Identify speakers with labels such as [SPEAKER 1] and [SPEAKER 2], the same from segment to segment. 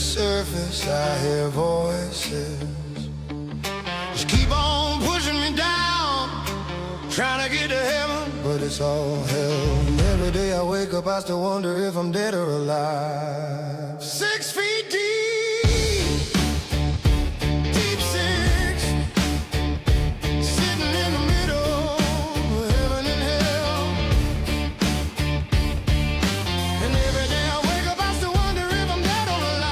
[SPEAKER 1] surface I hear voices. Just keep on pushing me down, trying to get to heaven, but it's all hell. And every day I wake up, I still wonder if I'm dead or alive. 6 feet deep, deep six, sitting in the middle of heaven and hell. And every day I wake up, I still wonder if I'm dead or alive.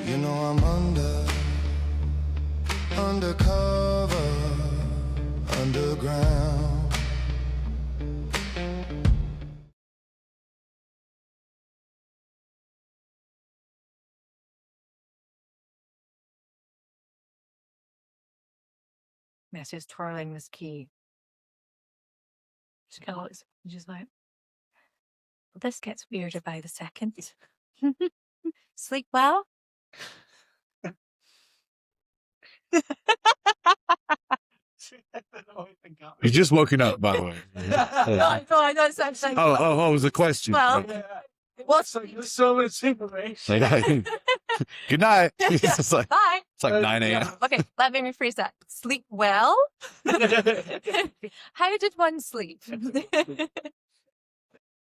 [SPEAKER 1] You know I'm undercover, underground.
[SPEAKER 2] Master's twirling this key. She goes, just like, well, this gets weirder by the second. Sleep well?
[SPEAKER 3] He's just woken up, by the way.
[SPEAKER 2] I know it sounds like.
[SPEAKER 3] Oh, it was a question.
[SPEAKER 2] Well, what's
[SPEAKER 4] so much information.
[SPEAKER 3] Good night. It's like,
[SPEAKER 2] bye?
[SPEAKER 3] it's like 9 a.m.
[SPEAKER 2] Okay, let me rephrase that. Sleep well? How did one sleep?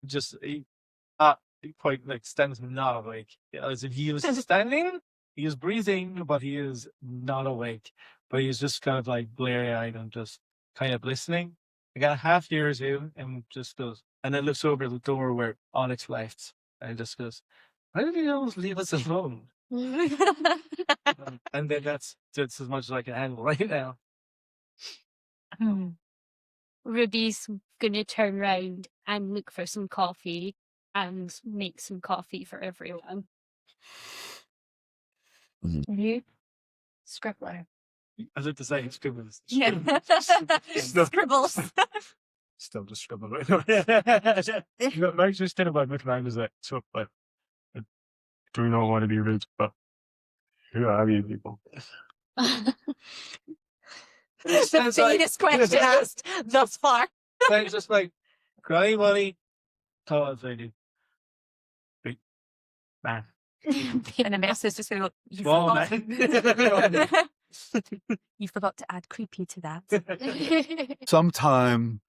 [SPEAKER 4] Just quite extensively not awake. As if he was standing, he is breathing, but he is not awake. But he's just kind of like bleary-eyed and just kind of listening. I got half ear to and just goes, and then looks over the door where Onyx left, and just goes, "Why did you always leave us alone?" And then that's as much as I can handle right now.
[SPEAKER 5] Ruby's gonna turn around and look for some coffee and make some coffee for everyone.
[SPEAKER 2] You? Scribbler.
[SPEAKER 4] As if to say, scribbles.
[SPEAKER 2] Yeah. Scribbles.
[SPEAKER 4] Still just scribble right now. Mike's just thinking about which man is it. So, but I do not want to be rude, but who are you people?
[SPEAKER 2] The biggest question asked thus far.
[SPEAKER 4] It's just like, crying money, thought I do. Big man.
[SPEAKER 2] And the Master's just going to go,
[SPEAKER 4] Small man.
[SPEAKER 2] You forgot to add creepy to that.
[SPEAKER 3] Sometime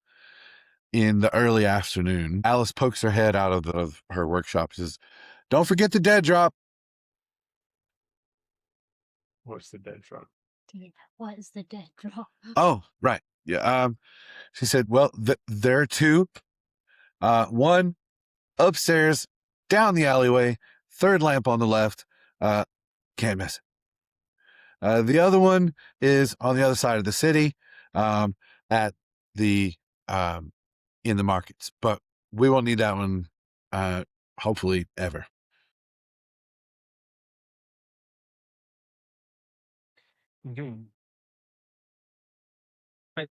[SPEAKER 3] in the early afternoon, Alice pokes her head out of her workshop. She says, "Don't forget the dead drop."
[SPEAKER 4] What's the dead drop?
[SPEAKER 5] What is the dead drop?
[SPEAKER 3] Oh, right. Yeah. She said, "Well, there are two. One upstairs, down the alleyway, third lamp on the left. Can't miss it. The other one is on the other side of the city, at the in the markets. But we won't need that one, hopefully ever."
[SPEAKER 4] Okay. Right.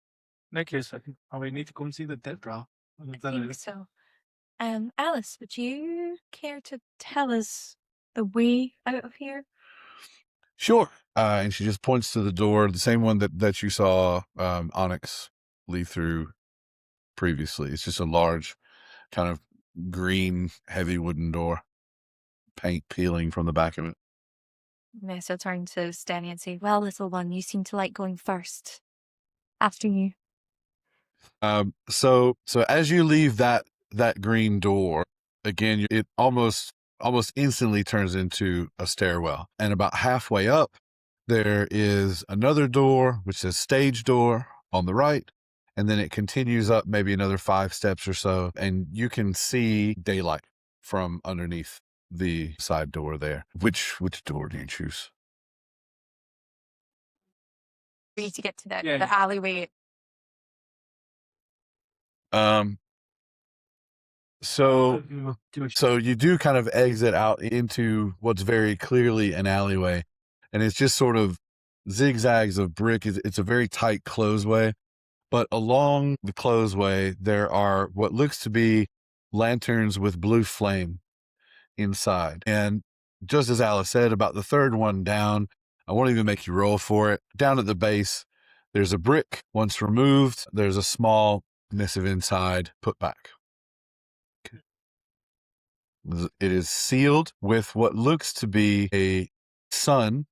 [SPEAKER 4] In that case, I think we need to go and see the dead drop.
[SPEAKER 2] I think so. Alice, would you care to tell us the way out of here?
[SPEAKER 3] Sure. And she just points to the door, the same one that you saw Onyx leave through previously. It's just a large, kind of green, heavy wooden door, paint peeling from the back of it.
[SPEAKER 2] Mesa turned to Stenny and say, "Well, little one, you seem to like going first. After you."
[SPEAKER 3] So as you leave that green door, again, it almost instantly turns into a stairwell. And about halfway up, there is another door, which says stage door on the right. And then it continues up maybe another 5 steps or so. And you can see daylight from underneath the side door there. Which door do you choose?
[SPEAKER 2] We need to get to the alleyway.
[SPEAKER 3] So you do kind of exit out into what's very clearly an alleyway, and it's just sort of zigzags of brick. It's a very tight closeway, but along the closeway, there are what looks to be lanterns with blue flame inside. And just as Alice said, about the third one down, I won't even make you roll for it. Down at the base, there's a brick. Once removed, there's a small missive inside, put back. Okay. It is sealed with what looks to be a sun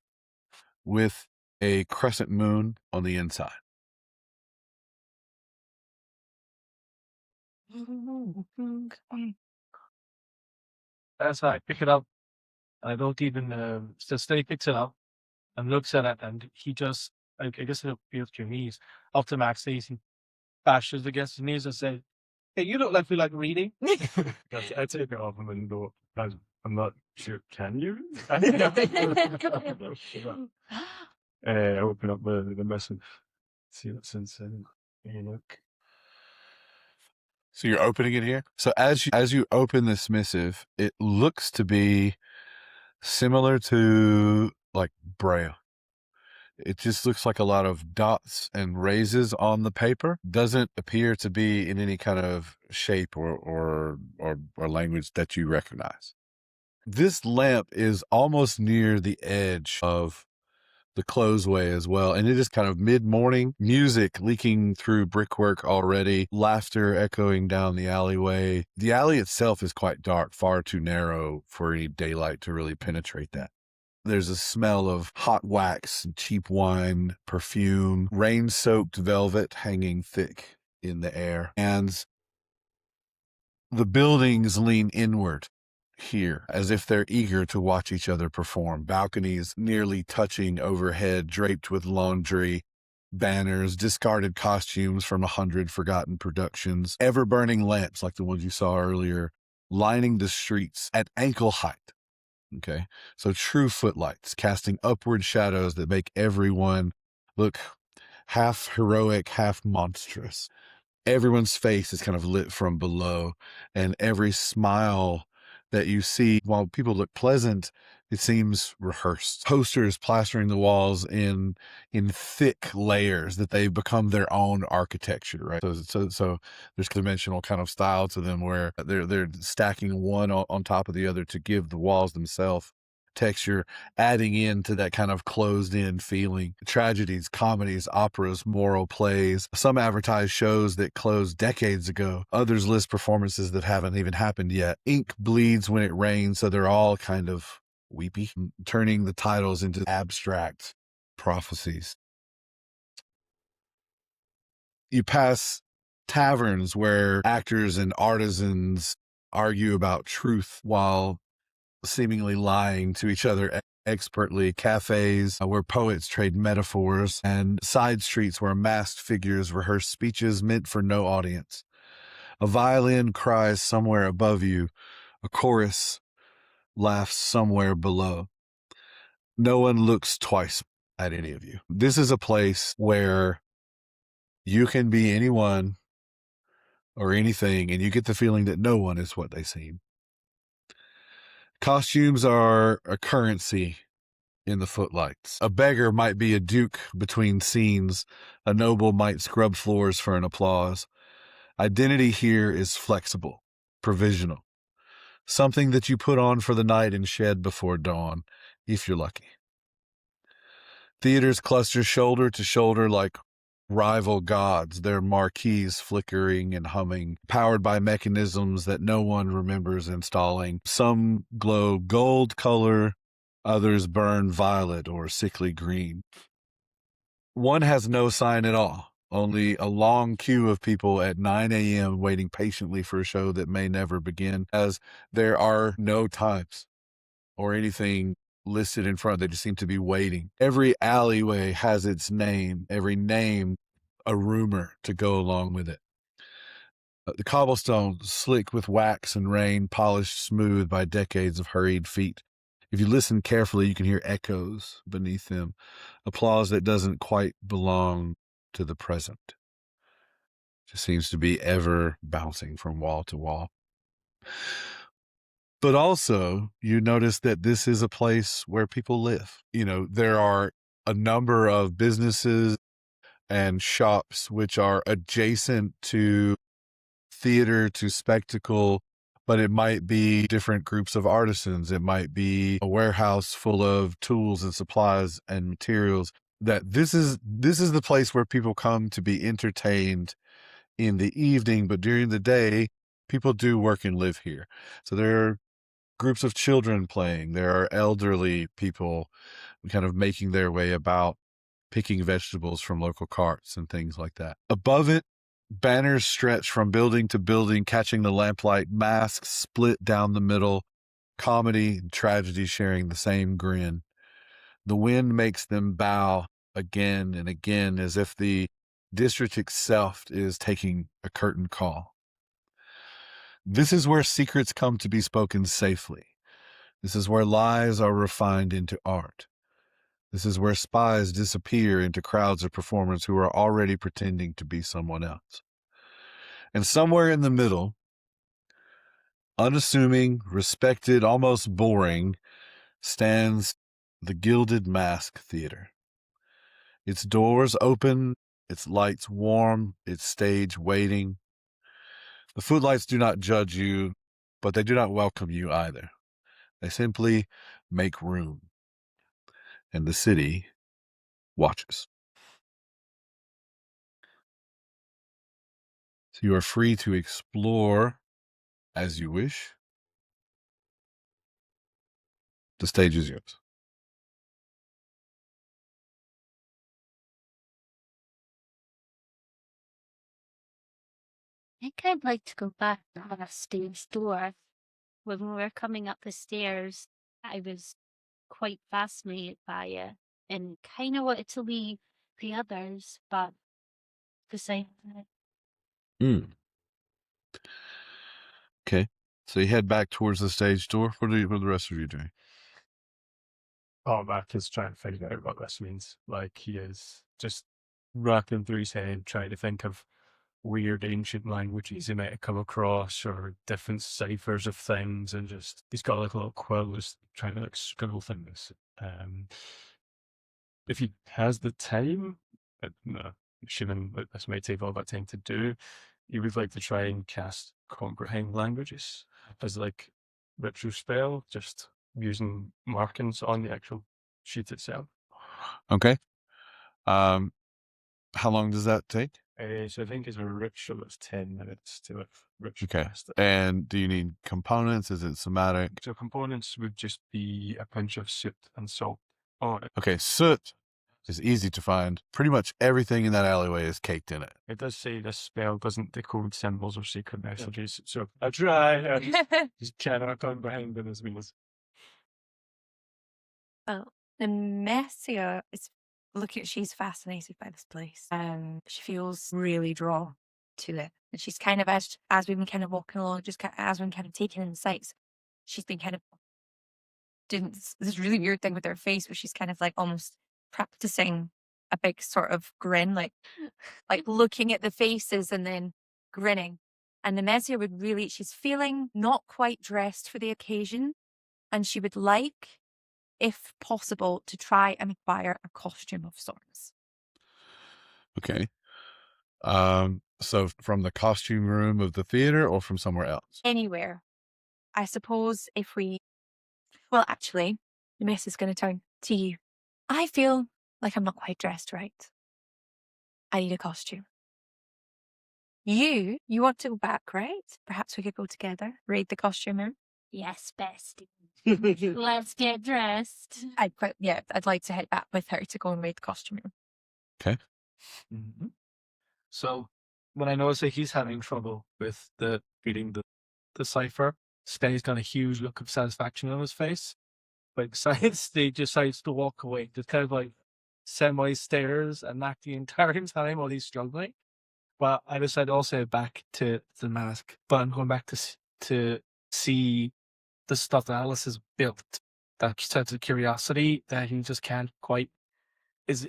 [SPEAKER 3] with a crescent moon on the inside.
[SPEAKER 4] As I pick it up, I don't even just he picks it up and looks at it, and he just, I guess it appeals to your knees. After Max says, he bashes against his knees and says, "Hey, you look like you like reading."
[SPEAKER 6] I take it off him and go, "Guys, I'm not sure. Can you?" I open up the message, see what's inside. Hey, look.
[SPEAKER 3] So you're opening it here. So as you open this missive, it looks to be similar to like Braille. It just looks like a lot of dots and raises on the paper. Doesn't appear to be in any kind of shape or language that you recognize. This lamp is almost near the edge of the closeway as well, and it is kind of mid-morning, music leaking through brickwork already, laughter echoing down the alleyway. The alley itself is quite dark, far too narrow for any daylight to really penetrate that. There's a smell of hot wax, cheap wine, perfume, rain-soaked velvet hanging thick in the air, and the buildings lean inward here, as if they're eager to watch each other perform. Balconies nearly touching overhead, draped with laundry, banners, discarded costumes from 100 forgotten productions, ever-burning lamps like the ones you saw earlier, lining the streets at ankle height. Okay, so true footlights, casting upward shadows that make everyone look half heroic, half monstrous. Everyone's face is kind of lit from below, and every smile that you see, while people look pleasant, it seems rehearsed. Posters plastering the walls in thick layers that they become their own architecture, right? So there's conventional kind of style to them where they're stacking one on top of the other to give the walls themselves texture, adding into that kind of closed-in feeling. Tragedies, comedies, operas, moral plays. Some advertise shows that closed decades ago. Others list performances that haven't even happened yet. Ink bleeds when it rains, so they're all kind of weepy, turning the titles into abstract prophecies. You pass taverns where actors and artisans argue about truth while seemingly lying to each other expertly, cafes where poets trade metaphors, and side streets where masked figures rehearse speeches meant for no audience. A violin cries somewhere above you, a chorus laughs somewhere below. No one looks twice at any of you. This is a place where you can be anyone or anything, and you get the feeling that no one is what they seem. Costumes are a currency in the footlights. A beggar might be a duke between scenes. A noble might scrub floors for an applause. Identity here is flexible, provisional. Something that you put on for the night and shed before dawn, if you're lucky. Theaters cluster shoulder to shoulder like rival gods, their marquees flickering and humming, powered by mechanisms that no one remembers installing. Some glow gold color, others burn violet or sickly green. One has no sign at all, only a long queue of people at 9 a.m. waiting patiently for a show that may never begin, as there are no times or anything listed in front. They just seem to be waiting. Every alleyway has its name, every name a rumor to go along with it. The cobblestone, slick with wax and rain, polished smooth by decades of hurried feet. If you listen carefully, you can hear echoes beneath them, applause that doesn't quite belong to the present. Just seems to be ever bouncing from wall to wall. But also, you notice that this is a place where people live. You know, there are a number of businesses and shops which are adjacent to theater, to spectacle, but it might be different groups of artisans. It might be a warehouse full of tools and supplies and materials. That this is the place where people come to be entertained in the evening, but during the day, people do work and live here. So there are groups of children playing. There are elderly people kind of making their way about, picking vegetables from local carts and things like that. Above it, banners stretch from building to building, catching the lamplight, masks split down the middle, comedy and tragedy sharing the same grin. The wind makes them bow again and again, as if the district itself is taking a curtain call. This is where secrets come to be spoken safely. This is where lies are refined into art. This is where spies disappear into crowds of performers who are already pretending to be someone else. And somewhere in the middle, unassuming, respected, almost boring, stands the Gilded Mask Theater. Its doors open, its lights warm, its stage waiting. The footlights do not judge you, but they do not welcome you either. They simply make room. And the city watches. So you are free to explore as you wish. The stage is yours.
[SPEAKER 5] I think I'd like to go back on a stage door. When we were coming up the stairs, I was quite fascinated by it and kind of wanted to leave the others, but decided
[SPEAKER 3] Okay. So you head back towards the stage door. What are the rest of you doing?
[SPEAKER 6] Mac is trying to figure out what this means. Like, he is just racking through his head, trying to think of weird ancient languages he might have come across, or different ciphers of things, and just he's got like a little quill, just trying to like scribble things. If he has the time, no, assuming that this might take all that time to do, he would like to try and cast comprehend languages as like ritual spell, just using markings on the actual sheet itself.
[SPEAKER 3] Okay. How long does that take?
[SPEAKER 6] So I think it's a ritual that's 10 minutes to a ritual
[SPEAKER 3] Okay.
[SPEAKER 6] cast it.
[SPEAKER 3] And do you need components? Is it somatic?
[SPEAKER 6] So components would just be a pinch of soot and salt on it.
[SPEAKER 3] Okay, soot is easy to find. Pretty much everything in that alleyway is caked in it.
[SPEAKER 6] It does say this spell doesn't decode symbols or secret messages, so I try. Just cannot comprehend them as means.
[SPEAKER 2] Well, the Messia is she's fascinated by this place. She feels really drawn to it. And she's kind of, as we've been kind of walking along, as we've been kind of taking in the sights, she's been kind of doing this really weird thing with her face where she's kind of like almost practicing a big sort of grin, like looking at the faces and then grinning. And the Messia she's feeling not quite dressed for the occasion, and she would like, if possible, to try and acquire a costume of sorts.
[SPEAKER 3] Okay. So from the costume room of the theater or from somewhere else?
[SPEAKER 2] Anywhere. I suppose well, actually, the mess is going to turn to you. I feel like I'm not quite dressed right. I need a costume. You want to go back, right? Perhaps we could go together, raid the costume room.
[SPEAKER 5] yes, bestie. Let's get dressed.
[SPEAKER 2] I'd like to head back with her to go and raid the costume room.
[SPEAKER 3] Okay.
[SPEAKER 4] Mm-hmm. So when I notice that he's having trouble with reading the cipher, Spenny's got a huge look of satisfaction on his face. But besides, he decides to walk away, just kind of like semi-stares and that the entire time while he's struggling. But I decided also back to the mask, but I'm going back to see the stuff that Alice has built. That sense of curiosity that he just can't quite. He's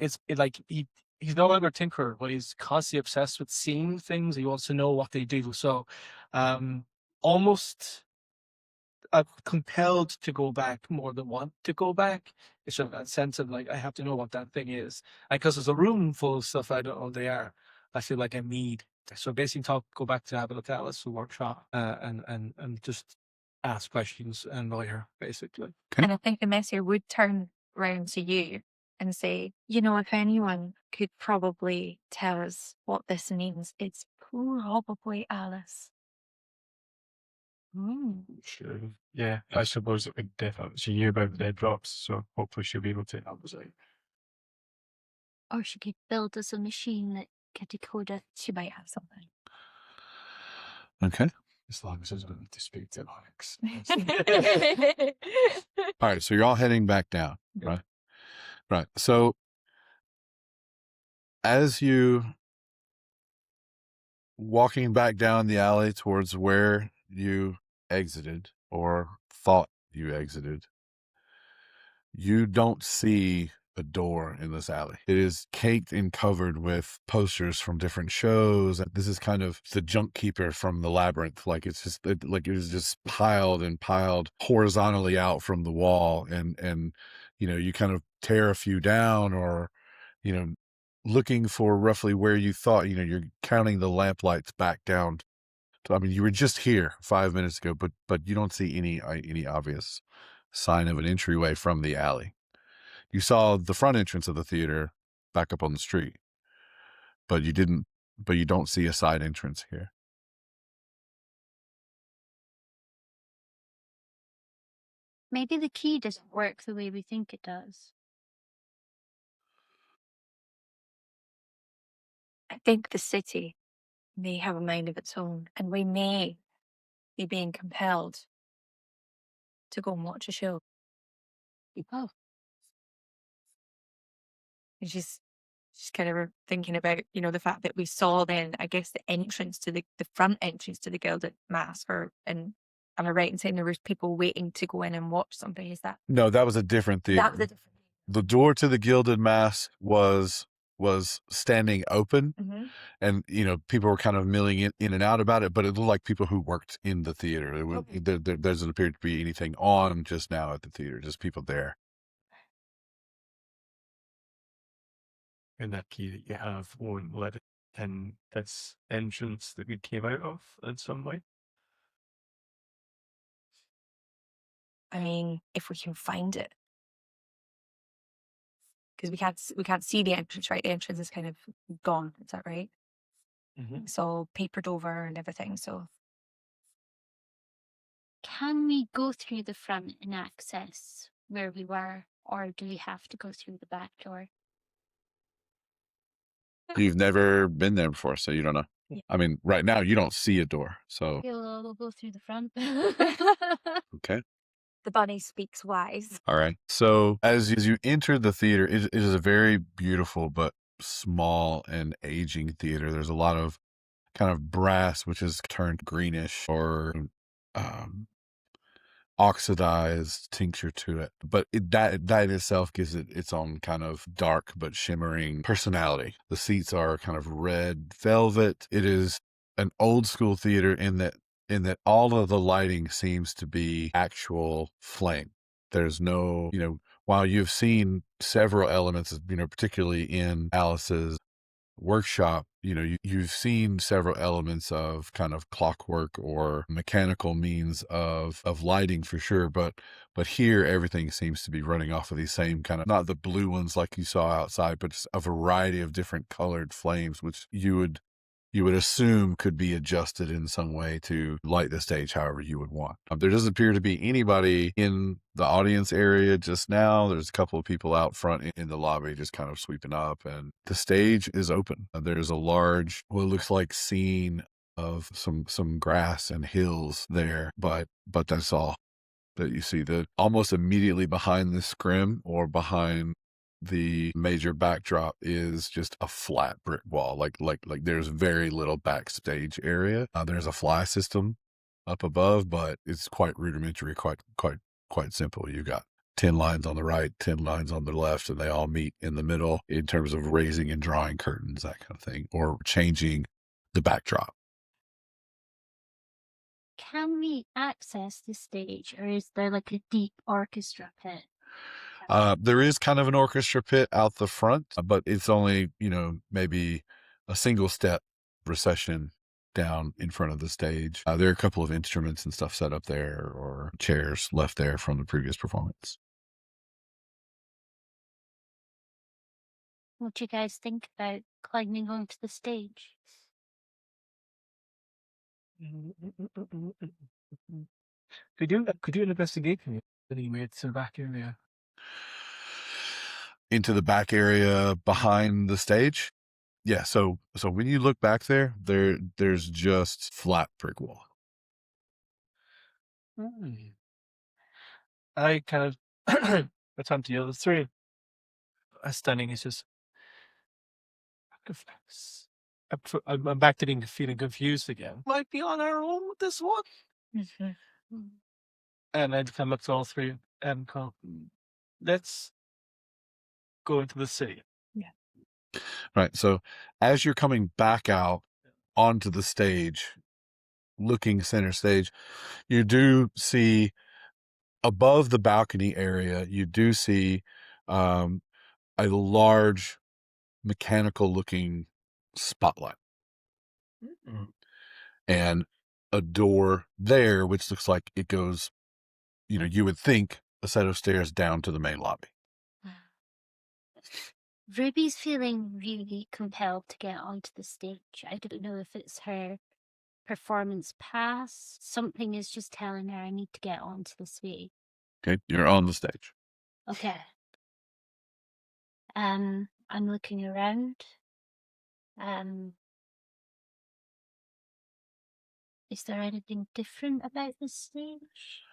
[SPEAKER 4] no longer tinkerer, but he's constantly obsessed with seeing things. He wants to know what they do. So, almost compelled to go back more than want to go back. It's sort of that sense of like, I have to know what that thing is. And because there's a room full of stuff I don't know what they are, I feel like I need. So basically go back to Tabletop, Alice, the workshop, and just ask questions and lawyer, basically.
[SPEAKER 3] Okay.
[SPEAKER 2] And I think the Messier would turn round to you and say, if anyone could probably tell us what this means, it's Probably Alice.
[SPEAKER 6] Sure. Yeah, I suppose it would definitely. She knew about the dead drops, so hopefully she'll be able to help us out.
[SPEAKER 5] Or she could build us a machine that could decode it.
[SPEAKER 2] She might have something.
[SPEAKER 3] Okay.
[SPEAKER 6] As long as I don't need to speak to Alex.
[SPEAKER 3] All right. So you're all heading back down, right? Right. So as you walking back down the alley towards where you exited or thought you exited, you don't see a door in this alley. It is caked and covered with posters from different shows. This is kind of the junk keeper from the labyrinth. Like it's just like it is just piled and piled horizontally out from the wall. And you kind of tear a few down, or you know, looking for roughly where you thought, you're counting the lamplights back down. I mean, you were just here 5 minutes ago, but you don't see any obvious sign of an entryway from the alley. You saw the front entrance of the theater back up on the street, but you don't see a side entrance here.
[SPEAKER 5] Maybe the key doesn't work the way we think it does.
[SPEAKER 2] I think the city may have a mind of its own, and we may be being compelled to go and watch a show.
[SPEAKER 5] Oh,
[SPEAKER 2] And she's kind of thinking about, the fact that we saw then, I guess, the entrance to the front entrance to the Gilded Mask, and am I right in saying there was people waiting to go in and watch something? Is that?
[SPEAKER 3] No, that was a different theater.
[SPEAKER 2] That was a different.
[SPEAKER 3] The door to the Gilded Mask was standing open, and people were kind of milling in and out about it, but it looked like people who worked in the theater. There doesn't appear to be anything on just now at the theater, just people there.
[SPEAKER 6] And that key that you have won't let it in this entrance that we came out of in some way.
[SPEAKER 2] I mean, if we can find it, because we can't see the entrance, right? The entrance is kind of gone. Is that right? It's all papered over and everything. So
[SPEAKER 5] can we go through the front and access where we were, or do we have to go through the back door?
[SPEAKER 3] You've never been there before, so you don't know.
[SPEAKER 2] Yeah.
[SPEAKER 3] I mean, right now you don't see a door, so
[SPEAKER 5] Okay, well, we'll go through the front.
[SPEAKER 3] okay.
[SPEAKER 2] the bunny speaks wise.
[SPEAKER 3] All right. So as you enter the theater, it is a very beautiful but small and aging theater. There's a lot of kind of brass, which is turned greenish, or oxidized tincture to it. But that itself gives it its own kind of dark but shimmering personality. The seats are kind of red velvet. It is an old school theater in that all of the lighting seems to be actual flame. There's no, while you've seen several elements, particularly in Alice's workshop, you've seen several elements of kind of clockwork or mechanical means of lighting for sure, but here everything seems to be running off of these same kind of, not the blue ones like you saw outside, but just a variety of different colored flames, which you would assume could be adjusted in some way to light the stage however you would want. There doesn't appear to be anybody in the audience area just now. There's a couple of people out front in the lobby just kind of sweeping up, and the stage is open. There's a large, what looks like scene of some grass and hills there, but that's all that you see. The almost immediately behind the scrim, or behind the major backdrop, is just a flat brick wall. Like there's very little backstage area. There's a fly system up above, but it's quite rudimentary, quite simple. You got 10 lines on the right, 10 lines on the left, and they all meet in the middle in terms of raising and drawing curtains, that kind of thing, or changing the backdrop.
[SPEAKER 5] Can we access the stage, or is there like a deep orchestra pit?
[SPEAKER 3] There is kind of an orchestra pit out the front, but it's only, maybe a single step recession down in front of the stage. There are a couple of instruments and stuff set up there, or chairs left there from the previous performance.
[SPEAKER 5] What do you guys think about climbing onto the stage?
[SPEAKER 4] Could you an investigation anyway to the back area?
[SPEAKER 3] Into the back area behind the stage. Yeah, so when you look back there's just flat brick wall.
[SPEAKER 4] I kind of attempt the other three. Stunning is just. I'm back to feeling confused again. Might be on our own with this one. And I'd come up to all three and call. Let's go into the city.
[SPEAKER 3] Right. So as you're coming back out onto the stage, looking center stage, you do see above the balcony area, you do see a large mechanical looking spotlight and a door there, which looks like it goes, you would think a set of stairs down to the main lobby.
[SPEAKER 5] Ruby's feeling really compelled to get onto the stage. I don't know if it's her performance pass. Something is just telling her I need to get onto this way.
[SPEAKER 3] Okay, you're on the stage.
[SPEAKER 5] Okay. I'm looking around. Is there anything different about this stage?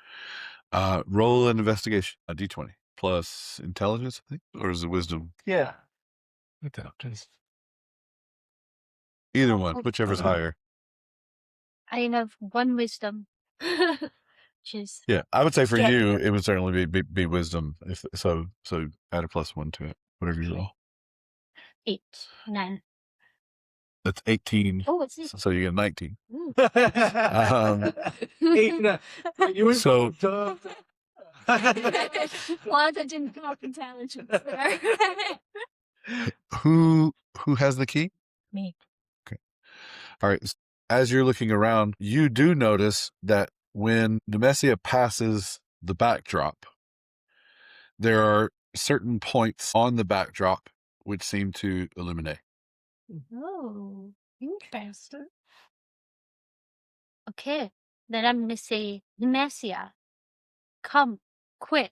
[SPEAKER 3] Roll an investigation, a d20 plus intelligence, I think, or is it wisdom?
[SPEAKER 4] Yeah. Intelligence.
[SPEAKER 3] Either one, whichever's higher.
[SPEAKER 5] I have 1 wisdom. Which
[SPEAKER 3] Yeah, I would say for you, it would certainly be wisdom. If so, add a +1 to it, whatever you roll.
[SPEAKER 5] 8, 9.
[SPEAKER 3] That's 18.
[SPEAKER 5] Oh, it's 8.
[SPEAKER 3] So you get 19.
[SPEAKER 4] You were
[SPEAKER 3] So-
[SPEAKER 5] Well, I didn't have intelligence there.
[SPEAKER 3] Who has the key?
[SPEAKER 2] Me.
[SPEAKER 3] Okay. All right. As you're looking around, you do notice that when Nemesia passes the backdrop, there are certain points on the backdrop which seem to illuminate.
[SPEAKER 5] Oh, interesting. Okay, then I'm going to say, Nemesia, come, quick,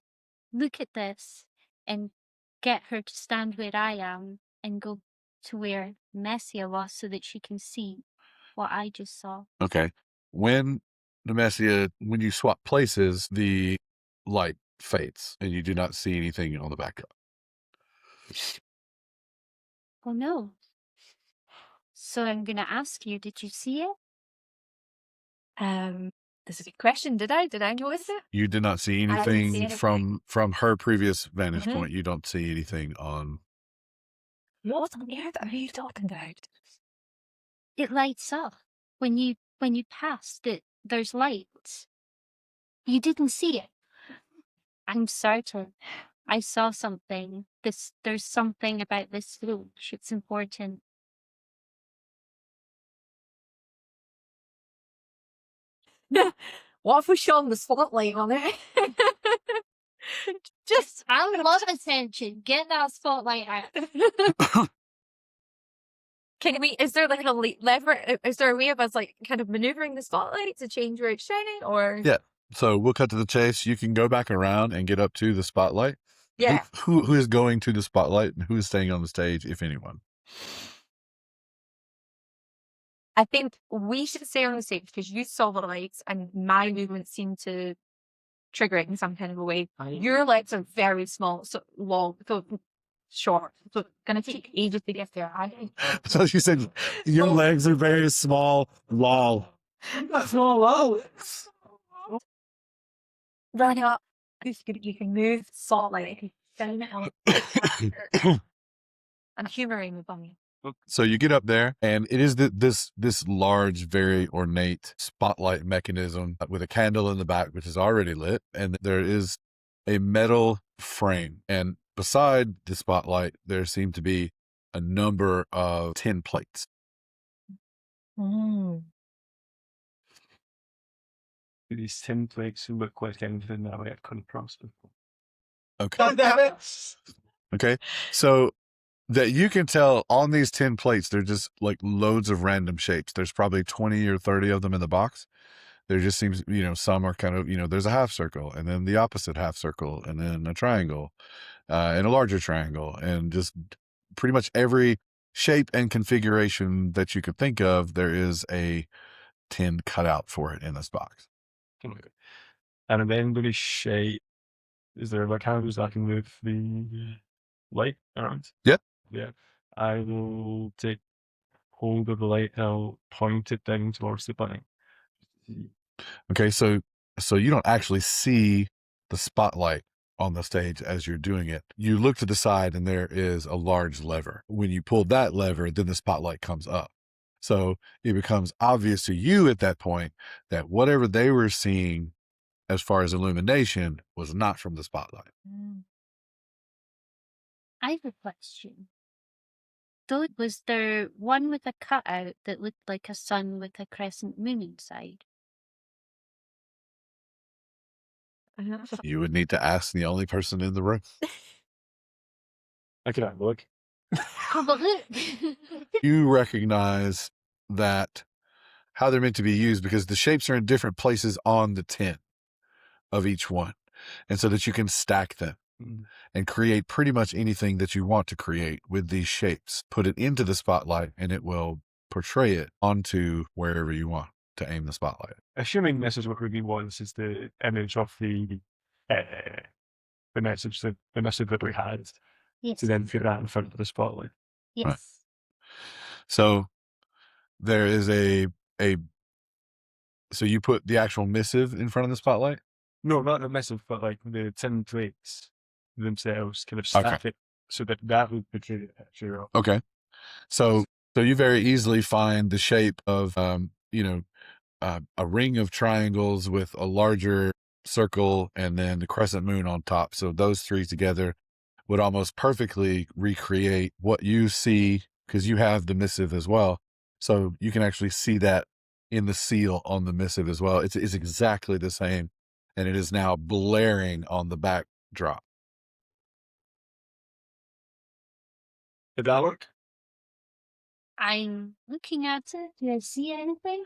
[SPEAKER 5] look at this, and get her to stand where I am and go to where Nemesia was so that she can see what I just saw.
[SPEAKER 3] Okay. When you swap places, the light fades and you do not see anything on the backdrop.
[SPEAKER 5] Oh no. So I'm going to ask you, did you see it?
[SPEAKER 2] This is a good question. Did I notice it?
[SPEAKER 3] You did not see
[SPEAKER 2] I didn't see
[SPEAKER 3] anything
[SPEAKER 2] anything.
[SPEAKER 3] from her previous vantage
[SPEAKER 2] Mhm.
[SPEAKER 3] point. You don't see anything on.
[SPEAKER 2] What on earth are you talking about?
[SPEAKER 5] It lights up. When you passed it, there's lights. You didn't see it. I'm certain. I saw something. There's something about this brooch. It's important.
[SPEAKER 2] What if we shone the spotlight on it? Just
[SPEAKER 5] I love attention. Get that spotlight out.
[SPEAKER 2] is there like a lever? Is there a way of us like kind of maneuvering the spotlight to change where it's shining, or?
[SPEAKER 3] Yeah. So we'll cut to the chase. You can go back around and get up to the spotlight.
[SPEAKER 2] Yeah.
[SPEAKER 3] Who is going to the spotlight and who is staying on the stage, if anyone?
[SPEAKER 2] I think we should stay on the stage because you saw the lights and my movements seem to trigger it in some kind of a way. Your legs are very small, so long, so short. So it's going to take ages to get there. I think.
[SPEAKER 3] So you said your legs are very small. Lol.
[SPEAKER 4] That's not low.
[SPEAKER 2] Run up. You can move the spotlight. I'm humoring with you.
[SPEAKER 3] So you get up there, and it is this large, very ornate spotlight mechanism with a candle in the back, which is already lit, and there is a metal frame. And beside the spotlight, there seem to be a number of tin plates.
[SPEAKER 6] These tin plates look like anything that I've come across before.
[SPEAKER 3] Okay.
[SPEAKER 4] God damn it!
[SPEAKER 3] Okay. So that you can tell on these 10 plates, they're just like loads of random shapes. There's probably 20 or 30 of them in the box. There just seems, some are kind of, there's a half circle and then the opposite half circle and then a triangle and a larger triangle, and just pretty much every shape and configuration that you could think of, there is a tin cut out for it in this box.
[SPEAKER 6] And then the shape, is there like how I can move the light around?
[SPEAKER 3] Yep.
[SPEAKER 6] Yeah. I will take hold of the light and I'll point it down towards the bunny.
[SPEAKER 3] Okay, so you don't actually see the spotlight on the stage as you're doing it. You look to the side and there is a large lever. When you pull that lever, then the spotlight comes up. So it becomes obvious to you at that point that whatever they were seeing as far as illumination was not from the spotlight.
[SPEAKER 5] I have a question. Though, was there one with a cutout that looked like a sun with a crescent moon inside?
[SPEAKER 3] You would need to ask the only person in the room.
[SPEAKER 6] I can have a look.
[SPEAKER 5] Oh, but look!
[SPEAKER 3] You recognize that how they're meant to be used because the shapes are in different places on the tin of each one. And so that you can stack them and create pretty much anything that you want to create with these shapes. Put it into the spotlight and it will portray it onto wherever you want to aim the spotlight.
[SPEAKER 6] Assuming this is what Ruby wants, is the image of the message that we had
[SPEAKER 5] Yes.
[SPEAKER 6] to then put that in front of the spotlight.
[SPEAKER 5] Yes.
[SPEAKER 3] Right. So there is so you put the actual missive in front of the spotlight?
[SPEAKER 6] No, not the missive, but like the tin plates themselves kind of stack it so that would portray the picture of.
[SPEAKER 3] Okay. So you very easily find the shape of, a ring of triangles with a larger circle and then the crescent moon on top. So those three together would almost perfectly recreate what you see because you have the missive as well. So you can actually see that in the seal on the missive as well. It's exactly the same. And it is now blaring on the backdrop.
[SPEAKER 6] Did that work?
[SPEAKER 5] I'm looking at it. Do I see anything?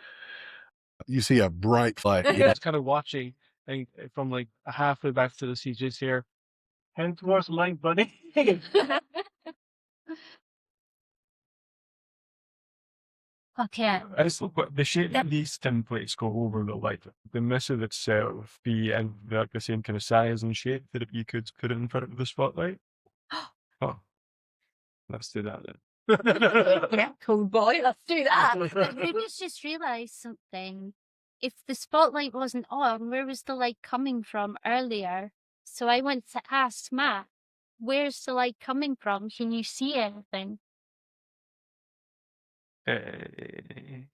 [SPEAKER 3] You see a bright light.
[SPEAKER 6] It's kind of watching from like halfway back to the CJ's here. Head towards the light, buddy.
[SPEAKER 5] Okay.
[SPEAKER 6] The shape of these tin plates go over the light. The missive itself be in like the same kind of size and shape that if you could put it in front of the spotlight. Oh, let's do that then.
[SPEAKER 2] Yeah, cool boy. Let's do that.
[SPEAKER 5] I just realised something. If the spotlight wasn't on, where was the light coming from earlier? So I went to ask Matt, where's the light coming from? Can you see anything?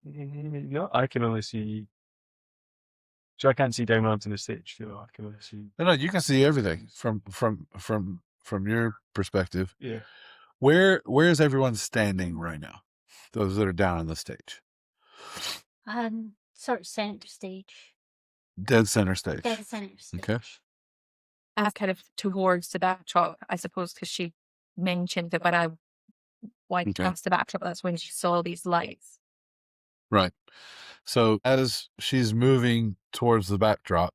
[SPEAKER 6] No, I can only see. So I can't see down onto the stage. So I can only see.
[SPEAKER 3] No, you can see everything from your perspective.
[SPEAKER 6] Yeah.
[SPEAKER 3] Where is everyone standing right now? Those that are down on the stage.
[SPEAKER 5] Sort of center stage.
[SPEAKER 3] Dead center stage.
[SPEAKER 5] Dead center stage.
[SPEAKER 3] Okay.
[SPEAKER 2] Kind of towards the backdrop, I suppose, because she mentioned that when I went past the backdrop, that's when she saw these lights.
[SPEAKER 3] Right. So as she's moving towards the backdrop,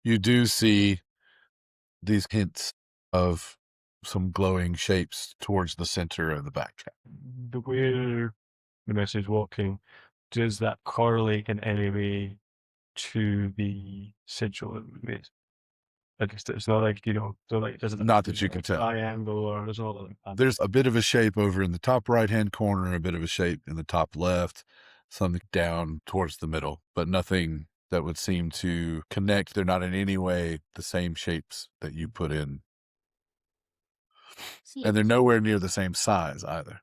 [SPEAKER 3] you do see these hints of some glowing shapes towards the center of the backdrop.
[SPEAKER 6] The way the message walking, does that correlate in any way to the sigil it would make? Like it's not like, so like doesn't
[SPEAKER 3] Not that you can tell.
[SPEAKER 6] Triangle or there's all like that.
[SPEAKER 3] There's a bit of a shape over in the top right-hand corner, a bit of a shape in the top left, something down towards the middle, but nothing that would seem to connect. They're not in any way the same shapes that you put in. And they're nowhere near the same size either.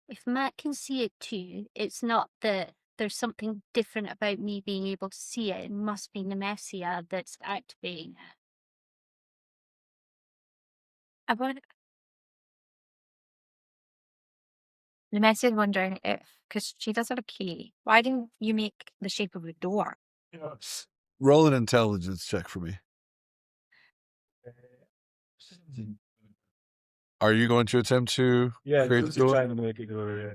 [SPEAKER 5] If Matt can see it too, it's not that there's something different about me being able to see it. It must be Nemesia that's activating it.
[SPEAKER 2] Nemesia's wondering if, because she does have a key, why didn't you make the shape of a door?
[SPEAKER 6] Yes.
[SPEAKER 3] Roll an intelligence check for me. Are you going to attempt to create the
[SPEAKER 6] just
[SPEAKER 3] door?
[SPEAKER 6] trying to make it go.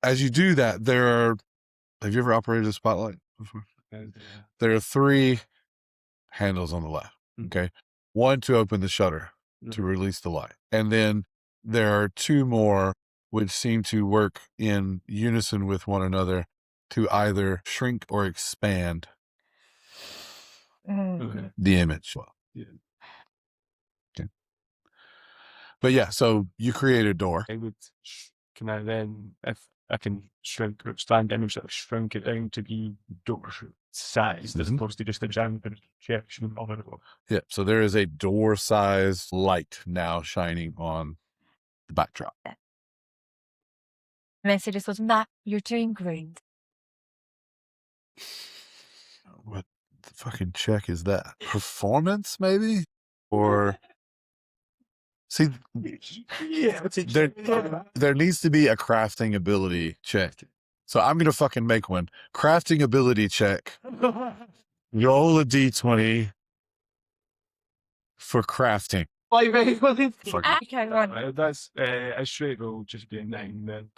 [SPEAKER 3] As you do that, have you ever operated a spotlight before? There are 3 handles on the left. Okay. One to open the shutter to release the light. And then there are 2 more which seem to work in unison with one another to either shrink or expand
[SPEAKER 6] Okay.
[SPEAKER 3] the image.
[SPEAKER 6] Yeah.
[SPEAKER 3] Okay. But yeah, so you create a door.
[SPEAKER 6] I would. Can I then, if I can shrink or expand image, sort of shrink it down to be door size, as opposed to just a giant projection of it?
[SPEAKER 3] Yeah. So there is a door-sized light now shining on the backdrop.
[SPEAKER 2] Message just goes, Matt, you're doing great.
[SPEAKER 3] What the fucking check is that? Performance, maybe? Or see, there needs to be a crafting ability check. So I'm gonna fucking make one. Crafting ability check. Roll a d20 for crafting. Fucking-
[SPEAKER 2] Okay, go on.
[SPEAKER 6] That's a straight roll, just be a 9 then.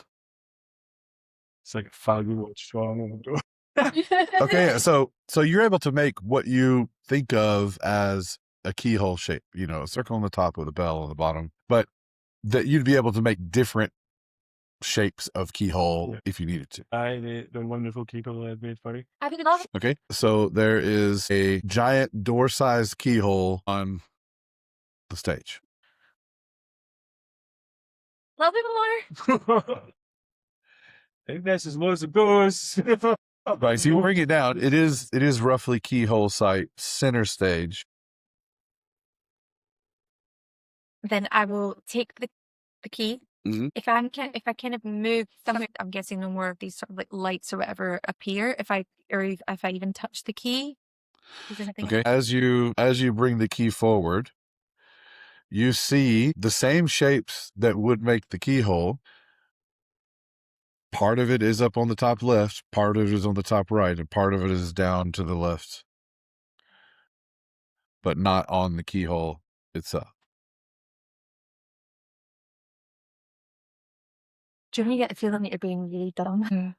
[SPEAKER 6] It's like a value strong.
[SPEAKER 3] Okay, so you're able to make what you think of as a keyhole shape, a circle on the top with a bell on the bottom, but that you'd be able to make different shapes of keyhole if you needed to.
[SPEAKER 6] The wonderful keyhole I've made for you.
[SPEAKER 2] I think it's
[SPEAKER 3] Okay, so there is a giant door-sized keyhole on the stage.
[SPEAKER 2] a little bit more.
[SPEAKER 6] I think that's as low as it goes.
[SPEAKER 3] Right, so you bring it down. It is roughly keyhole site, center stage.
[SPEAKER 2] Then I will take the key.
[SPEAKER 3] Mhm.
[SPEAKER 2] If I kind of move some, I'm guessing no more of these sort of like lights or whatever appear. If I even touch the key. Is there anything?
[SPEAKER 3] Okay, as you bring the key forward, you see the same shapes that would make the keyhole. Part of it is up on the top left, part of it is on the top right, and part of it is down to the left, but not on the keyhole itself.
[SPEAKER 2] Do you get the feeling that you're being really dumb?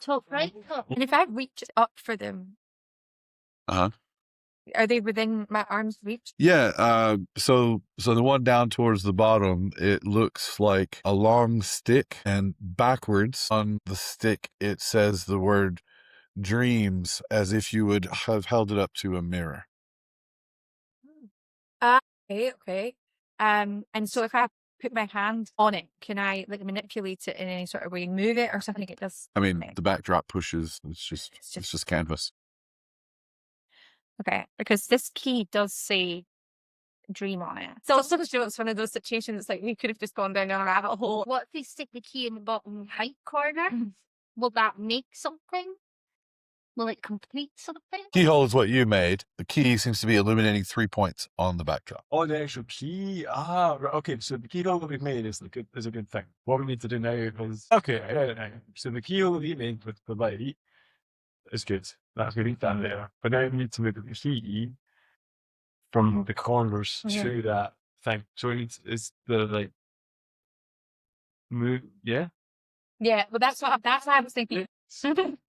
[SPEAKER 5] Top right, top.
[SPEAKER 2] And if I reach up for them,
[SPEAKER 3] Uh-huh.
[SPEAKER 2] are they within my arm's reach?
[SPEAKER 3] Yeah, so the one down towards the bottom, it looks like a long stick, and backwards on the stick it says the word dreams, as if you would have held it up to a mirror.
[SPEAKER 2] Okay. And so if I put my hand on it, can I like manipulate it in any sort of way, move it or something? It does.
[SPEAKER 3] I mean, the backdrop pushes, it's just canvas.
[SPEAKER 2] Okay, because this key does say dream on it. So it's one of those situations. It's like we could have just gone down a rabbit hole.
[SPEAKER 5] What if they stick the key in the bottom right corner? Will that make something? Will it complete something?
[SPEAKER 3] Keyhole is what you made. The key seems to be illuminating 3 points on the backdrop.
[SPEAKER 6] Oh, the actual key. Right, okay, so the keyhole that we've made is a good thing. What we need to do now is so the keyhole that we made with the light is good. That's good down there. But now we need to move the key from the corners through that thing. So we need is the like move. Yeah.
[SPEAKER 2] Yeah, well, that's what I was thinking.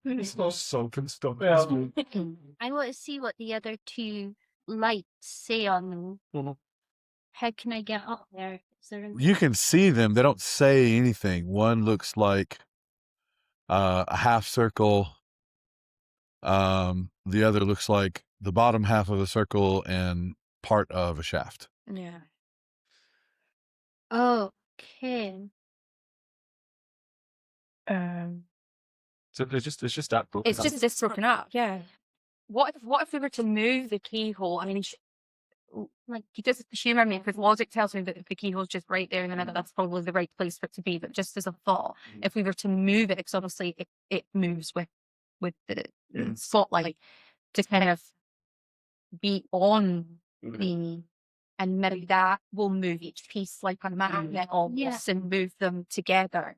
[SPEAKER 6] It's not sunken stuff.
[SPEAKER 5] I want to see what the other 2 lights say on them.
[SPEAKER 6] Mhm.
[SPEAKER 5] How can I get up there? Is there
[SPEAKER 3] You can see them. They don't say anything. One looks like a half circle. The other looks like the bottom half of a circle and part of a shaft.
[SPEAKER 2] Yeah.
[SPEAKER 5] Okay.
[SPEAKER 6] So it's just that book.
[SPEAKER 2] It's just this broken up. Yeah. What if we were to move the keyhole? I mean, like you just humor me because logic tells me that if the keyhole's just right there in the middle, that's probably the right place for it to be. But just as a thought, if we were to move it, because obviously it moves with the spotlight to kind of be on the, and maybe that will move each piece like a magnet almost and move them together.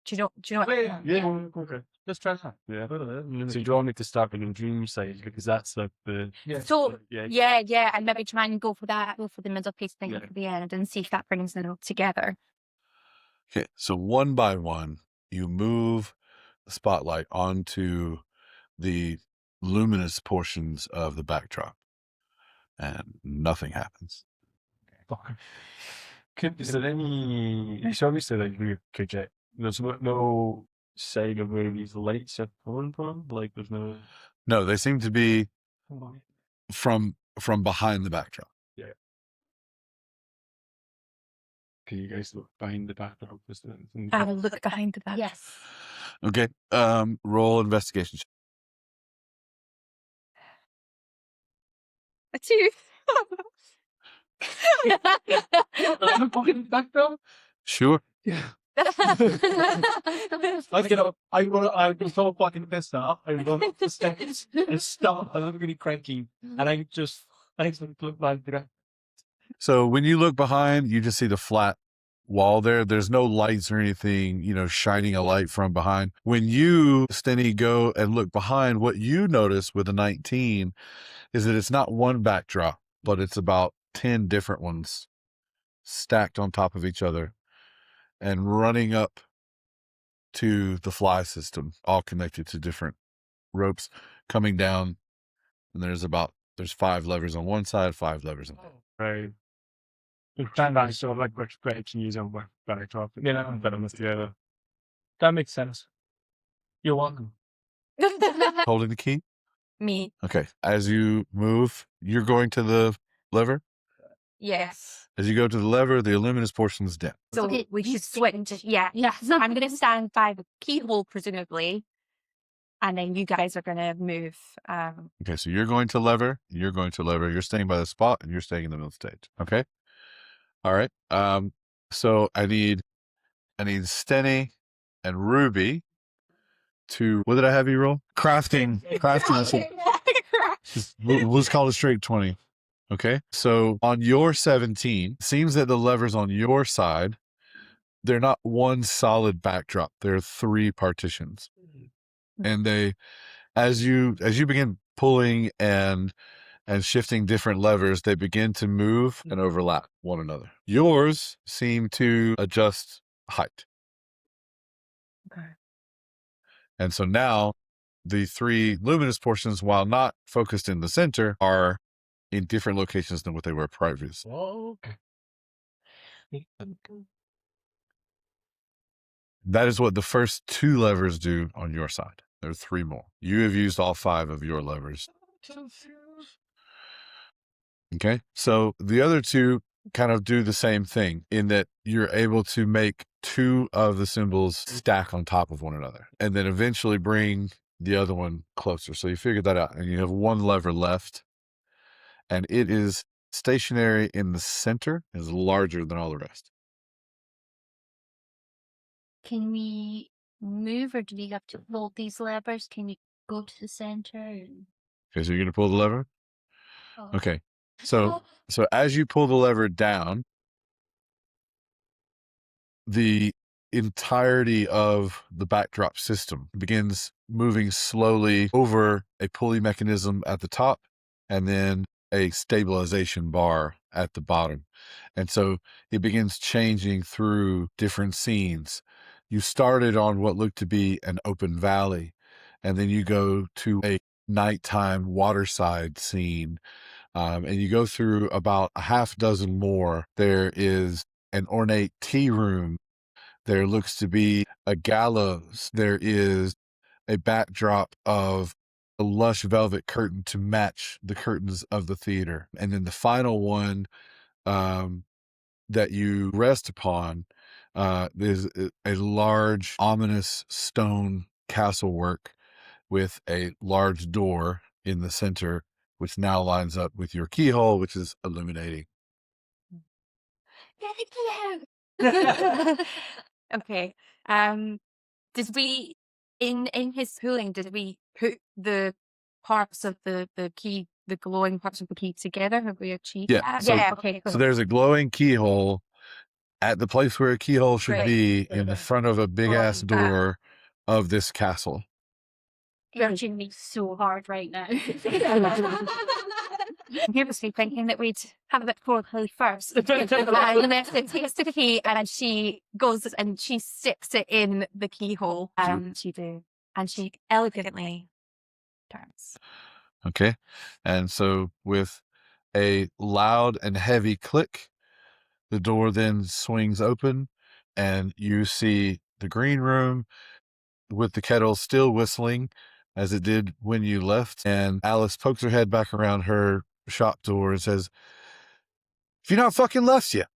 [SPEAKER 2] Do you know? Do you know?
[SPEAKER 4] Wait, yeah, okay. Let's try that.
[SPEAKER 6] Yeah.
[SPEAKER 4] Go to that.
[SPEAKER 6] So you don't want me to start with the dream side because that's like the
[SPEAKER 4] Yeah.
[SPEAKER 2] So
[SPEAKER 6] yeah.
[SPEAKER 2] yeah, and maybe try and go for that, go for the middle piece thing
[SPEAKER 6] Yeah.
[SPEAKER 2] at the end, and see if that brings them all together.
[SPEAKER 3] Okay, so one by one, you move the spotlight onto the luminous portions of the backdrop, and nothing happens.
[SPEAKER 6] Fuck. Is there any? It's obviously like weird project. There's no sign of where these lights are coming from. Like there's no.
[SPEAKER 3] No, they seem to be from behind the backdrop.
[SPEAKER 6] Can you guys look behind the backdrop?
[SPEAKER 2] Have a look behind the back.
[SPEAKER 5] Yes.
[SPEAKER 3] Okay, roll investigation.
[SPEAKER 2] A 2.
[SPEAKER 4] Fucking backdrop.
[SPEAKER 3] Sure.
[SPEAKER 4] Yeah. I get up. I'm so fucking pissed off. I run up the steps and stop. And I'm really cranky. And I just look like that.
[SPEAKER 3] So when you look behind, you just see the flat wall there. There's no lights or anything, shining a light from behind. When you, Stenny, go and look behind, what you notice with a 19 is that it's not one backdrop, but it's about 10 different ones stacked on top of each other and running up to the fly system, all connected to different ropes coming down. And there's 5 levers on one side, 5 levers on the other.
[SPEAKER 6] Right. That sort of like which bit can use on what backdrop. But I'm together.
[SPEAKER 4] That makes sense. You're welcome.
[SPEAKER 3] Holding the key.
[SPEAKER 2] Me.
[SPEAKER 3] Okay. As you move, you're going to the lever.
[SPEAKER 2] Yes.
[SPEAKER 3] As you go to the lever, the luminous portion is dim.
[SPEAKER 2] So
[SPEAKER 5] Okay,
[SPEAKER 2] we
[SPEAKER 5] you
[SPEAKER 2] should
[SPEAKER 5] stick
[SPEAKER 2] switch. Yeah. So I'm going to stand by the keyhole, presumably, and then you guys are going to move.
[SPEAKER 3] Okay, so you're going to lever, you're staying by the spot, and you're staying in the middle stage. Okay? All right. So I need Stenny and Ruby to, what did I have you roll? Crafting. Let's call it straight 20. Okay. So on your 17, it seems that the levers on your side, they're not one solid backdrop. They're 3 partitions. And they, as you begin pulling and shifting different levers, they begin to move and overlap one another. Yours seem to adjust height.
[SPEAKER 2] Okay.
[SPEAKER 3] And so now the 3 luminous portions, while not focused in the center, are in different locations than what they were previously.
[SPEAKER 4] Okay.
[SPEAKER 3] That is what the first 2 levers do on your side. There are 3 more. You have used all 5 of your levers. Okay. So the other 2 kind of do the same thing in that you're able to make 2 of the symbols stack on top of one another and then eventually bring the other one closer. So you figured that out and you have 1 lever left and it is stationary in the center, is larger than all the rest.
[SPEAKER 5] Can we move or do we have to hold these levers? Can we go to the center?
[SPEAKER 3] Okay. So you're going to pull the lever.
[SPEAKER 5] Oh.
[SPEAKER 3] Okay. So as you pull the lever down, the entirety of the backdrop system begins moving slowly over a pulley mechanism at the top and then a stabilization bar at the bottom. And so it begins changing through different scenes. You started on what looked to be an open valley, and then you go to a nighttime waterside scene. And you go through about a half dozen more. There is an ornate tea room. There looks to be a gallows. There is a backdrop of a lush velvet curtain to match the curtains of the theater. And then the final one that you rest upon is a large, ominous stone castle work with a large door in the center, which now lines up with your keyhole, which is illuminating.
[SPEAKER 2] Okay. Did we in his pooling? Did we put the parts of the key, the glowing parts of the key together? Have we achieved
[SPEAKER 3] Yeah,
[SPEAKER 2] that?
[SPEAKER 3] so-
[SPEAKER 2] Yeah. Okay.
[SPEAKER 3] So
[SPEAKER 2] Cool.
[SPEAKER 3] there's a glowing keyhole at the place where a keyhole should
[SPEAKER 2] Right.
[SPEAKER 3] be, in the front of a big ass
[SPEAKER 2] On that.
[SPEAKER 3] door of this castle.
[SPEAKER 5] You're judging me so hard right now.
[SPEAKER 2] He was thinking that we'd have a bit of foreplay first. And then she takes the key and she goes and she sticks it in the keyhole. She do. And she elegantly turns.
[SPEAKER 3] Okay. And so with a loud and heavy click, the door then swings open and you see the green room with the kettle still whistling as it did when you left. And Alice pokes her head back around her shop door and says, "If you're not fucking left yet."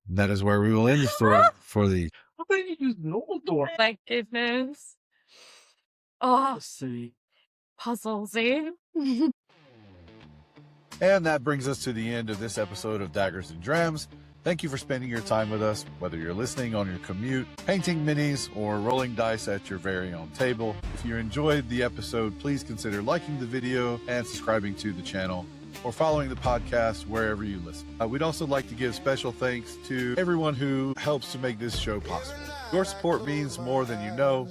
[SPEAKER 3] And that is where we will end the story for the
[SPEAKER 4] How about you use an old door?
[SPEAKER 2] My goodness. Oh,
[SPEAKER 4] Let's see.
[SPEAKER 2] puzzles, eh?
[SPEAKER 3] And that brings us to the end of this episode of Daggers and Drams. Thank you for spending your time with us, whether you're listening on your commute, painting minis, or rolling dice at your very own table. If you enjoyed the episode, please consider liking the video and subscribing to the channel, or following the podcast wherever you listen. We'd also like to give special thanks to everyone who helps to make this show possible. Your support means more than you know.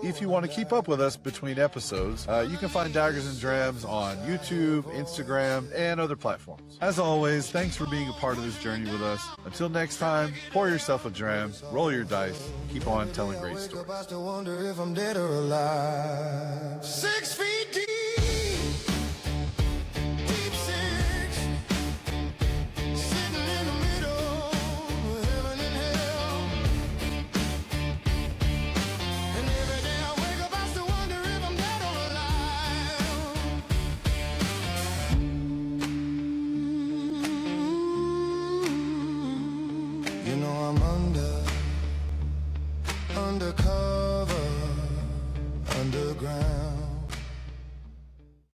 [SPEAKER 3] If you want to keep up with us between episodes, you can find Daggers and Drams on YouTube, Instagram, and other platforms. As always, thanks for being a part of this journey with us. Until next time, pour yourself a dram, roll your dice, keep on telling great stories.
[SPEAKER 1] I still wonder if I'm dead or alive. 6 feet deep. Deep six. Sitting in the middle of heaven and hell. And every day I wake up, I still wonder if I'm dead or alive. You know I'm undercover.